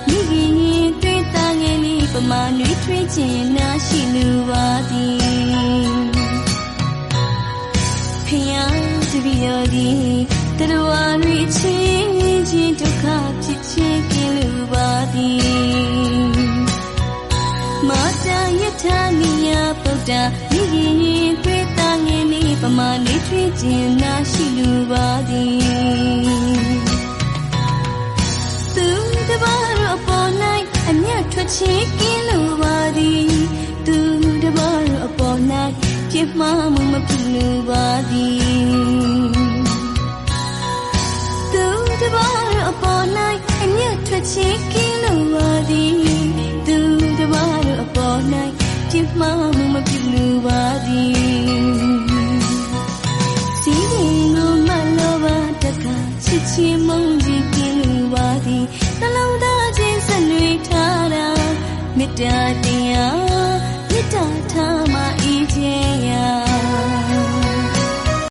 မိခင်တွေ့တာငယ်လေးပမာနွေးထွေးခြင်းနာရှိလူပါသည်ဖျားတပီတော်သည်တရဝါရီချင်းဒုက္ခဖြစ်ခြင်းကင်းလူပါသည်မာတာယထာနိယဗုဒ္ဓမိခင်တွေ့တာငယ်လေးပမာနွေးထွေးခြင်းနာရှိလူပါသည်တပါးတော်ပေါ်၌အမြတ်ထွက်ခြင်းကင်းလိုပါသည်သူတပါးတော်ပေါ်၌ပြစ်မှားမှုမဖြစ်လိုပါသည်သူတပါးတော်ပေါ်၌အမြတ်ထွက်ခြင်းကင်းလိုပါသည်သူတပါးတော်ပေါ်၌ပြစ်မှားမှုမဖြစ်လိုပါသည်စီးရင်ကိုမလိုပါတကချစ်ချင်းမုန်းခြင်းကင်းလိုပါသည်နှလုံးသားချင်းဆက်နွေးထားတာမေတ္တာတရားမေတ္တာထားမှဤခြင်းရာ